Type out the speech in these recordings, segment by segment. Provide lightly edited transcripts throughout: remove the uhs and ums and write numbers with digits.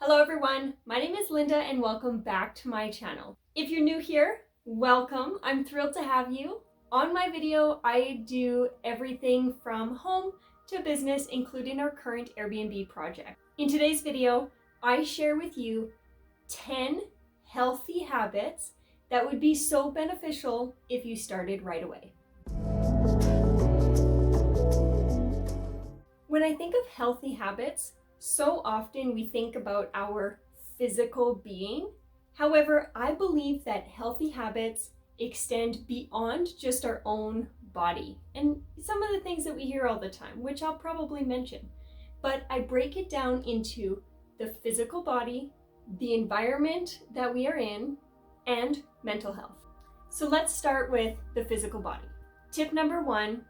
Hello everyone, my name is Linda and welcome back to my channel. If you're new here, welcome. I'm thrilled to have you. On my video, I do everything from home to business, including our current Airbnb project. In today's video, I share with you 10 healthy habits that would be so beneficial if you started right away. When I think of healthy habits, so often we think about our physical being. However, I believe that healthy habits extend beyond just our own body and some of the things that we hear all the time, which I'll probably mention. But I break it down into the physical body, the environment that we are in, and mental health. So let's start with the physical body. Tip number one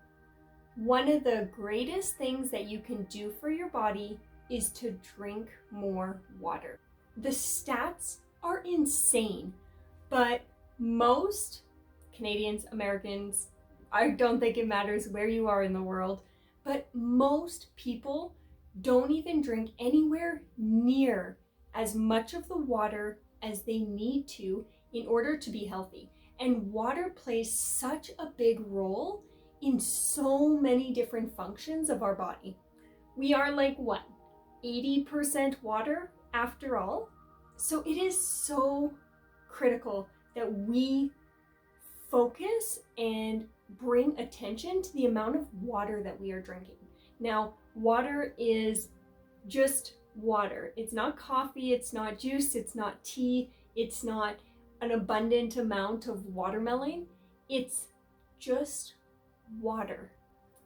of the greatest things that you can do for your body is to drink more water. The stats are insane, but most Canadians, Americans, I don't think it matters where you are in the world, but most people don't even drink anywhere near as much of the water as they need to in order to be healthy. And water plays such a big role in so many different functions of our body. We are like what? 80% water after all. So it is so critical that we focus and bring attention to the amount of water that we are drinking. Now, water is just water. It's not coffee, it's not juice, it's not tea, it's not an abundant amount of watermelon. It's just water.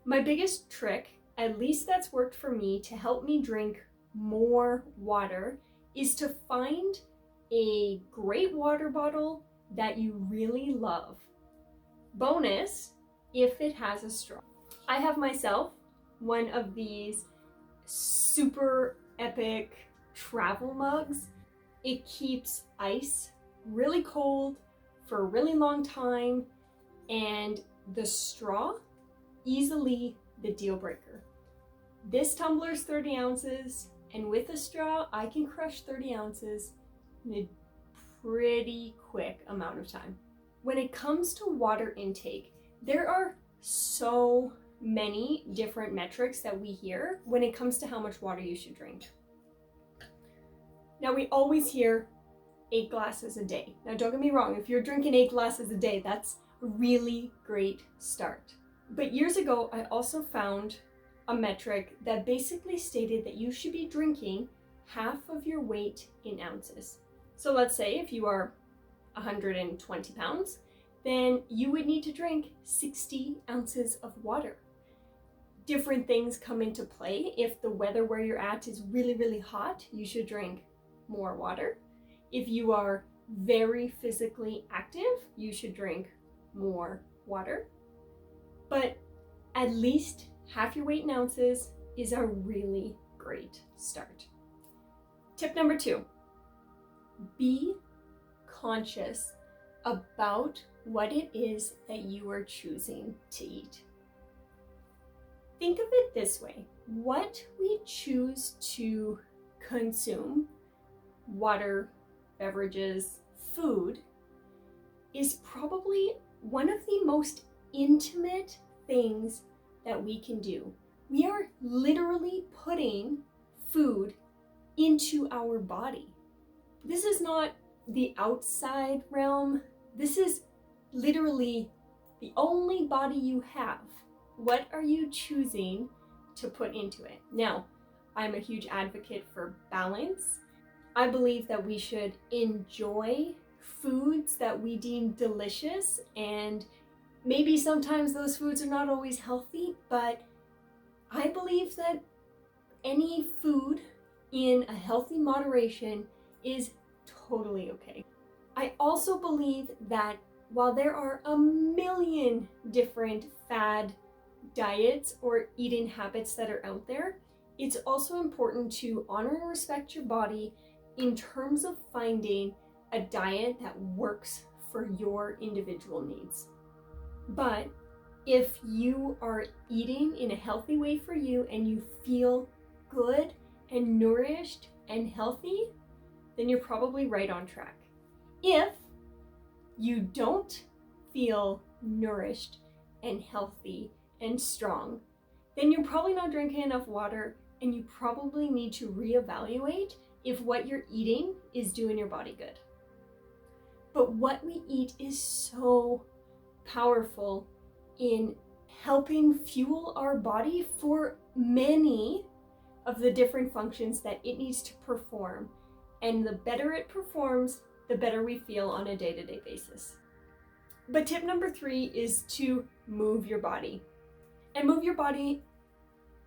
My biggest trick, at least that's worked for me to help me drink more water, is to find a great water bottle that you really love. Bonus, if it has a straw. I have myself one of these super epic travel mugs. It keeps ice really cold for a really long time, and the straw, easily the deal breaker. This tumbler is 30 ounces, and with a straw, I can crush 30 ounces in a pretty quick amount of time. When it comes to water intake, there are so many different metrics that we hear when it comes to how much water you should drink. Now, we always hear 8 glasses a day. Now, don't get me wrong, if you're drinking 8 glasses a day, that's a really great start. But years ago, I also found a metric that basically stated that you should be drinking half of your weight in ounces. So let's say if you are 120 pounds, then you would need to drink 60 ounces of water. Different things come into play. If the weather where you're at is really, really hot, you should drink more water. If you are very physically active, you should drink more water. But at least half your weight in ounces is a really great start. Tip number 2, be conscious about what it is that you are choosing to eat. Think of it this way: what we choose to consume, water, beverages, food, is probably one of the most intimate things that we can do. We are literally putting food into our body. This is not the outside realm. This is literally the only body you have. What are you choosing to put into it? Now, I'm a huge advocate for balance. I believe that we should enjoy foods that we deem delicious, and maybe sometimes those foods are not always healthy, but I believe that any food in a healthy moderation is totally okay. I also believe that while there are a million different fad diets or eating habits that are out there, it's also important to honor and respect your body in terms of finding a diet that works for your individual needs. But if you are eating in a healthy way for you and you feel good and nourished and healthy, then you're probably right on track. If you don't feel nourished and healthy and strong, then you're probably not drinking enough water, and you probably need to reevaluate if what you're eating is doing your body good. But what we eat is so powerful in helping fuel our body for many of the different functions that it needs to perform. And the better it performs, the better we feel on a day-to-day basis. But tip number 3 is to move your body. And move your body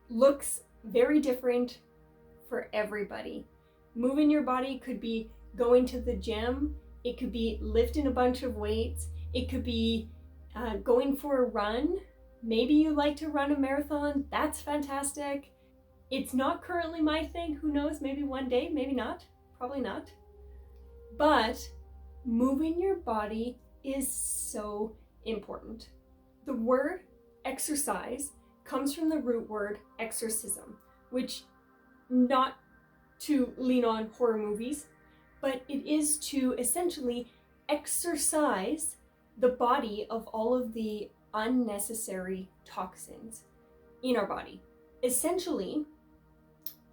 looks very different for everybody. Moving your body could be going to the gym, it could be lifting a bunch of weights, it could be going for a run. Maybe you like to run a marathon, that's fantastic. It's not currently my thing, who knows, maybe one day, maybe not, probably not. But moving your body is so important. The word exercise comes from the root word exorcism, which, not to lean on horror movies, but it is to essentially exorcise the body of all of the unnecessary toxins in our body. Essentially,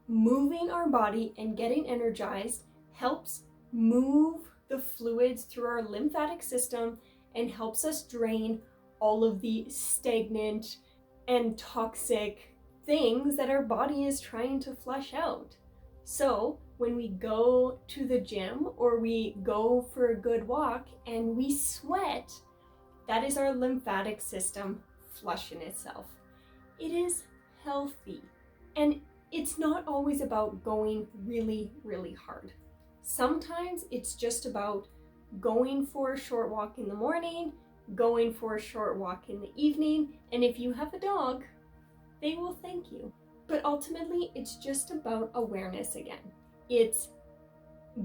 moving our body and getting energized helps move the fluids through our lymphatic system and helps us drain all of the stagnant and toxic things that our body is trying to flush out. So when we go to the gym or we go for a good walk and we sweat, that is our lymphatic system flushing itself. It is healthy. And it's not always about going really, really hard. Sometimes it's just about going for a short walk in the morning, going for a short walk in the evening, and if you have a dog, they will thank you. But ultimately, it's just about awareness again. It's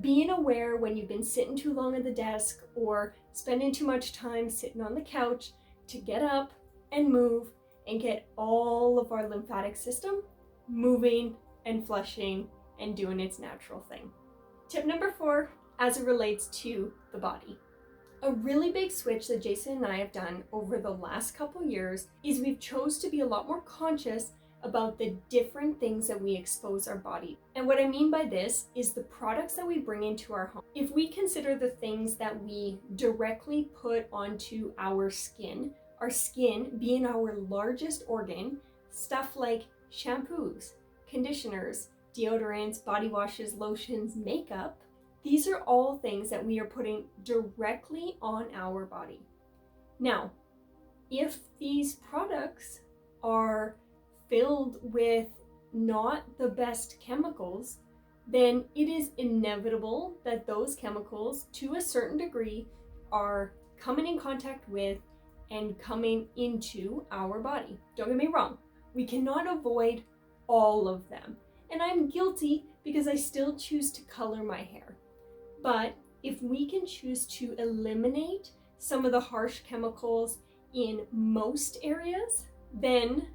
being aware when you've been sitting too long at the desk or spending too much time sitting on the couch to get up and move and get all of our lymphatic system moving and flushing and doing its natural thing. Tip number 4, as it relates to the body. A really big switch that Jason and I have done over the last couple years is we've chose to be a lot more conscious about the different things that we expose our body. And what I mean by this is the products that we bring into our home. If we consider the things that we directly put onto our skin being our largest organ, stuff like shampoos, conditioners, deodorants, body washes, lotions, makeup, these are all things that we are putting directly on our body. Now, if these products are filled with not the best chemicals, then it is inevitable that those chemicals, to a certain degree, are coming in contact with and coming into our body. Don't get me wrong, we cannot avoid all of them. And I'm guilty because I still choose to color my hair. But if we can choose to eliminate some of the harsh chemicals in most areas, then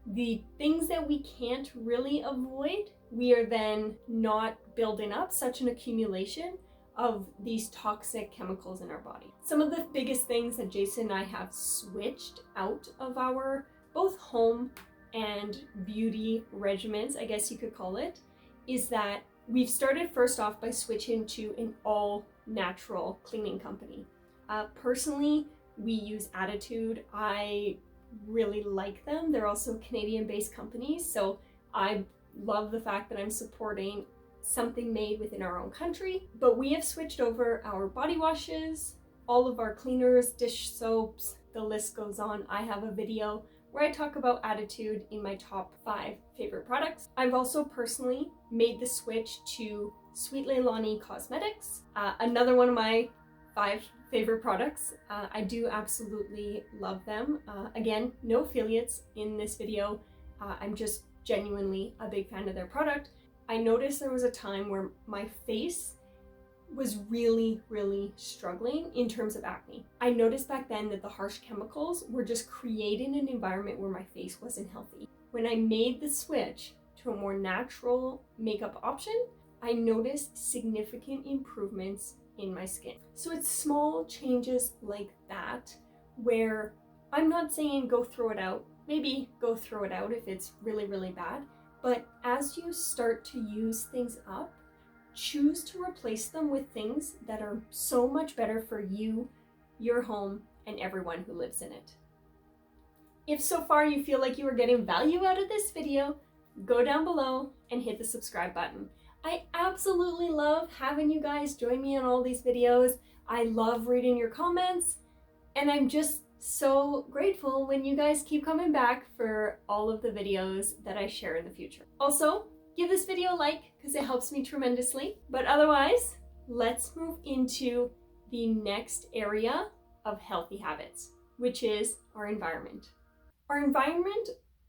the things that we can't really avoid, we are then not building up such an accumulation of these toxic chemicals in our body. Some of the biggest things that Jason and I have switched out of our both home and beauty regimens, I guess you could call it, is that we've started first off by switching to an all natural cleaning company. Personally, we use Attitude. I really like them. They're also Canadian-based companies, so I love the fact that I'm supporting something made within our own country. But we have switched over our body washes, all of our cleaners, dish soaps, the list goes on. I have a video where I talk about Attitude in my top 5 favorite products. I've also personally made the switch to Sweet Leilani Cosmetics, another one of my 5 favorite products. I do absolutely love them. Again, no affiliates in this video. I'm just genuinely a big fan of their product. I noticed there was a time where my face was really, really struggling in terms of acne. I noticed back then that the harsh chemicals were just creating an environment where my face wasn't healthy. When I made the switch to a more natural makeup option, I noticed significant improvements in my skin. So it's small changes like that where I'm not saying go throw it out. Maybe go throw it out if it's really, really bad. But as you start to use things up, choose to replace them with things that are so much better for you, your home, and everyone who lives in it. If so far you feel like you are getting value out of this video, go down below and hit the subscribe button. I absolutely love having you guys join me on all these videos. I love reading your comments, and I'm just so grateful when you guys keep coming back for all of the videos that I share in the future. Also, give this video a like because it helps me tremendously. But otherwise, let's move into the next area of healthy habits, which is our environment. Our environment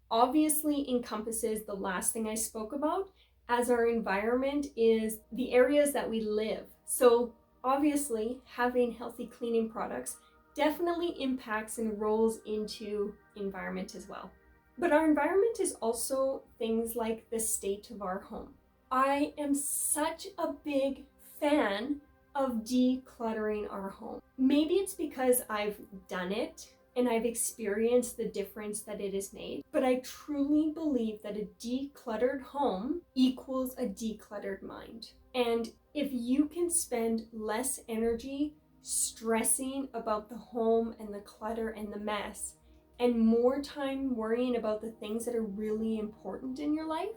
obviously encompasses the last thing I spoke about, as our environment is the areas that we live. So obviously having healthy cleaning products definitely impacts and rolls into environment as well. But our environment is also things like the state of our home. I am such a big fan of decluttering our home. Maybe it's because I've done it and I've experienced the difference that it has made, but I truly believe that a decluttered home equals a decluttered mind. And if you can spend less energy stressing about the home and the clutter and the mess, and more time worrying about the things that are really important in your life,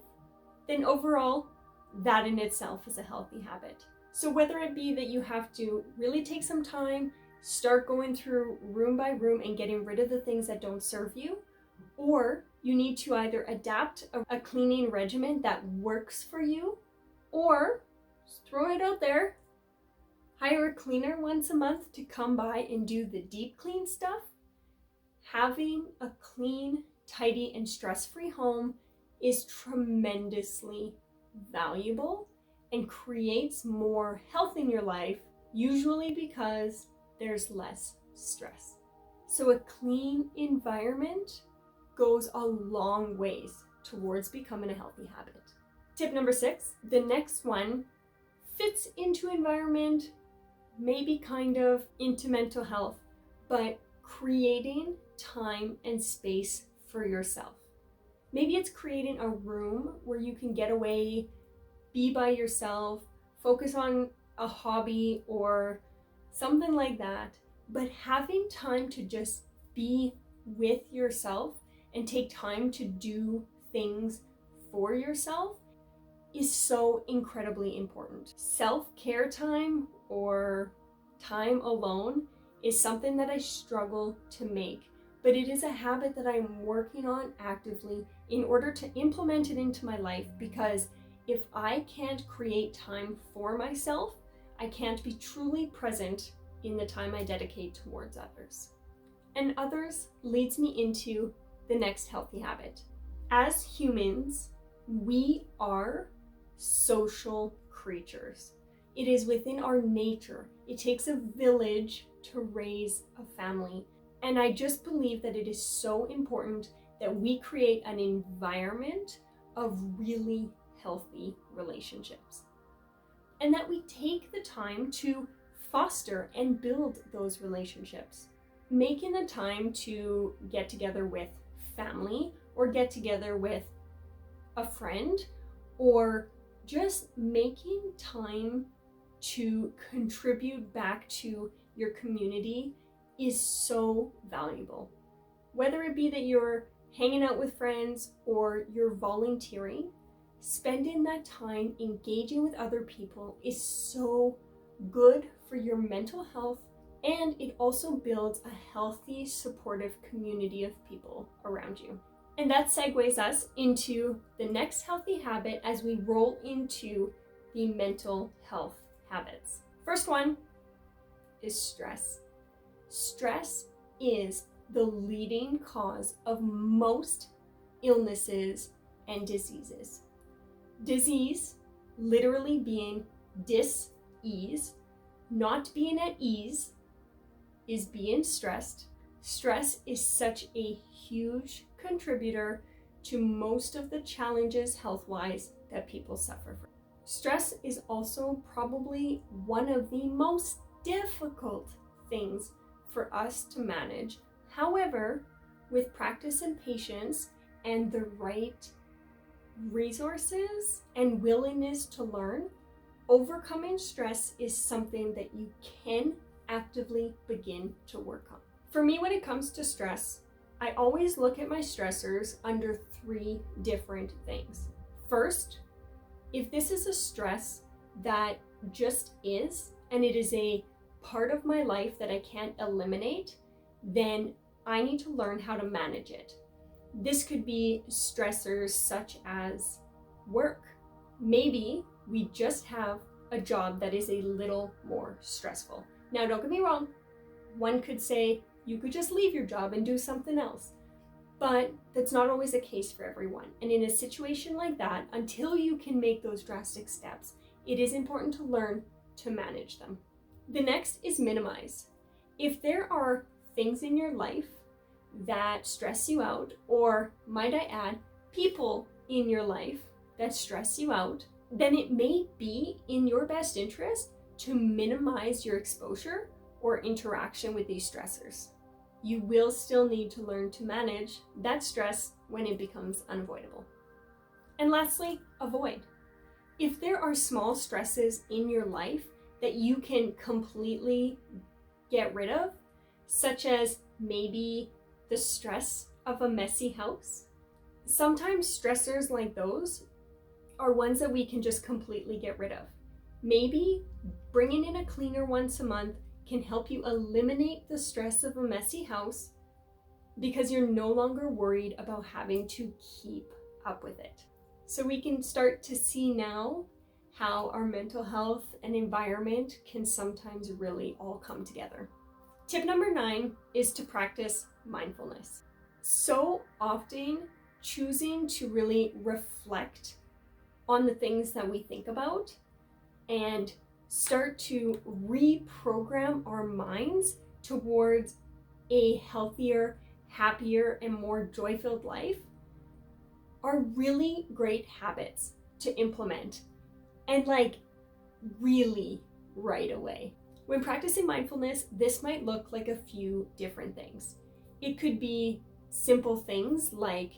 then overall, that in itself is a healthy habit. So whether it be that you have to really take some time, start going through room by room and getting rid of the things that don't serve you, or you need to either adapt a cleaning regimen that works for you, or just throw it out there, hire a cleaner once a month to come by and do the deep clean stuff. Having a clean, tidy, and stress-free home is tremendously valuable and creates more health in your life, usually because there's less stress. So a clean environment goes a long ways towards becoming a healthy habit. Tip number 6, the next one fits into environment, maybe kind of into mental health, but creating time and space for yourself. Maybe it's creating a room where you can get away, be by yourself, focus on a hobby or something like that, but having time to just be with yourself and take time to do things for yourself is so incredibly important. Self-care time or time alone is something that I struggle to make, but it is a habit that I'm working on actively in order to implement it into my life, because if I can't create time for myself, I can't be truly present in the time I dedicate towards others. And others leads me into the next healthy habit. As humans, we are social creatures. It is within our nature. It takes a village to raise a family. And I just believe that it is so important that we create an environment of really healthy relationships, and that we take the time to foster and build those relationships. Making the time to get together with family or get together with a friend, or just making time to contribute back to your community is so valuable. Whether it be that you're hanging out with friends or you're volunteering, spending that time engaging with other people is so good for your mental health, and it also builds a healthy, supportive community of people around you. And that segues us into the next healthy habit as we roll into the mental health habits. First one is stress. Stress is the leading cause of most illnesses and diseases. Disease literally being dis-ease, not being at ease, is being stressed. Stress is such a huge contributor to most of the challenges health-wise that people suffer from. Stress is also probably one of the most difficult things for us to manage. However, with practice and patience and the right resources and willingness to learn, overcoming stress is something that you can actively begin to work on. For me, when it comes to stress, I always look at my stressors under 3 different things. First, if this is a stress that just is, and it is a part of my life that I can't eliminate, then I need to learn how to manage it. This could be stressors such as work. Maybe we just have a job that is a little more stressful. Now, don't get me wrong. One could say you could just leave your job and do something else. But that's not always the case for everyone. And in a situation like that, until you can make those drastic steps, it is important to learn to manage them. The next is minimize. If there are things in your life that stress you out, or might I add, people in your life that stress you out, then it may be in your best interest to minimize your exposure or interaction with these stressors. You will still need to learn to manage that stress when it becomes unavoidable. And lastly, avoid. If there are small stresses in your life that you can completely get rid of, such as maybe the stress of a messy house, sometimes stressors like those are ones that we can just completely get rid of. Maybe bringing in a cleaner once a month can help you eliminate the stress of a messy house because you're no longer worried about having to keep up with it. So we can start to see now how our mental health and environment can sometimes really all come together. Tip number 9 is to practice mindfulness. So often choosing to really reflect on the things that we think about and start to reprogram our minds towards a healthier, happier, and more joy-filled life are really great habits to implement, and really right away. When practicing mindfulness, this might look like a few different things. It could be simple things like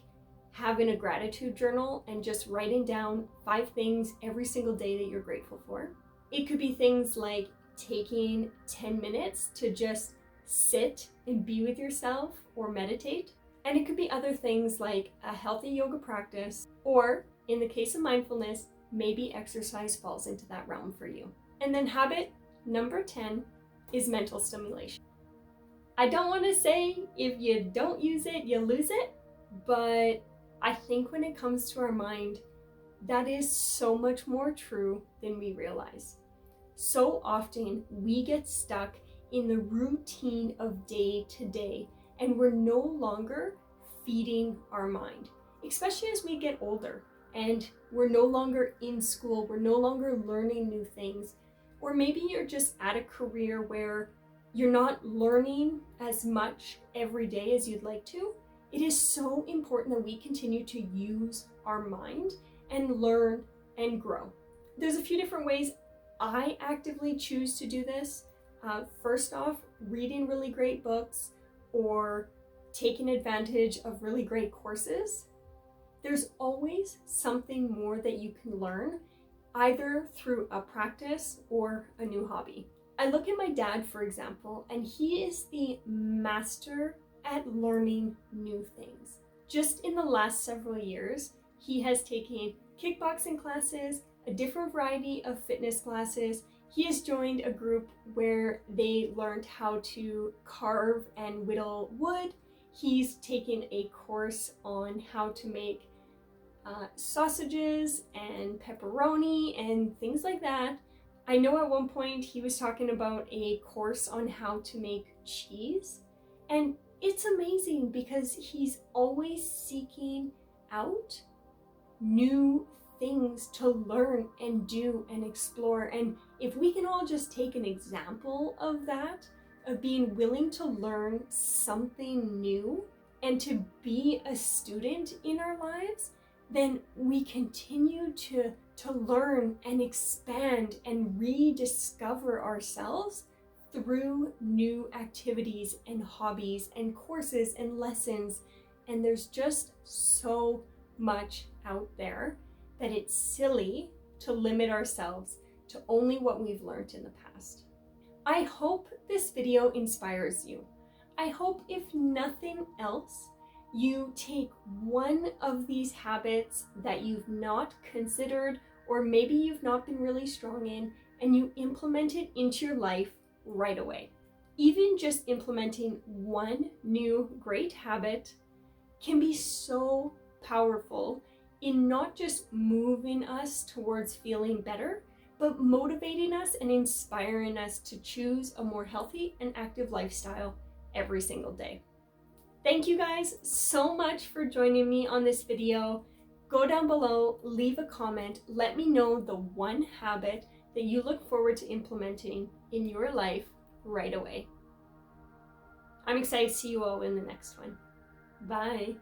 having a gratitude journal and just writing down 5 things every single day that you're grateful for. It could be things like taking 10 minutes to just sit and be with yourself or meditate. And it could be other things like a healthy yoga practice, or in the case of mindfulness, maybe exercise falls into that realm for you. And then habit number 10 is mental stimulation. I don't want to say if you don't use it, you lose it, but I think when it comes to our mind, that is so much more true than we realize. So often we get stuck in the routine of day to day, and we're no longer feeding our mind, especially as we get older and we're no longer in school, we're no longer learning new things, or maybe you're just at a career where you're not learning as much every day as you'd like to. It is so important that we continue to use our mind and learn and grow. There's a few different ways I actively choose to do this. First off, reading really great books or taking advantage of really great courses. There's always something more that you can learn, either through a practice or a new hobby. I look at my dad, for example, and he is the master at learning new things. Just in the last several years, he has taken kickboxing classes, a different variety of fitness classes. He has joined a group where they learned how to carve and whittle wood. He's taken a course on how to make sausages and pepperoni and things like that. I know at one point he was talking about a course on how to make cheese, and it's amazing because he's always seeking out new things to learn and do and explore. And if we can all just take an example of that, of being willing to learn something new and to be a student in our lives, then we continue to learn and expand and rediscover ourselves through new activities and hobbies and courses and lessons. And there's just so much out there that it's silly to limit ourselves to only what we've learned in the past. I hope this video inspires you. I hope, if nothing else, you take one of these habits that you've not considered, or maybe you've not been really strong in, and you implement it into your life right away. Even just implementing one new great habit can be so powerful in not just moving us towards feeling better, but motivating us and inspiring us to choose a more healthy and active lifestyle every single day. Thank you guys so much for joining me on this video. Go down below, leave a comment, let me know the one habit that you look forward to implementing in your life right away. I'm excited to see you all in the next one. Bye.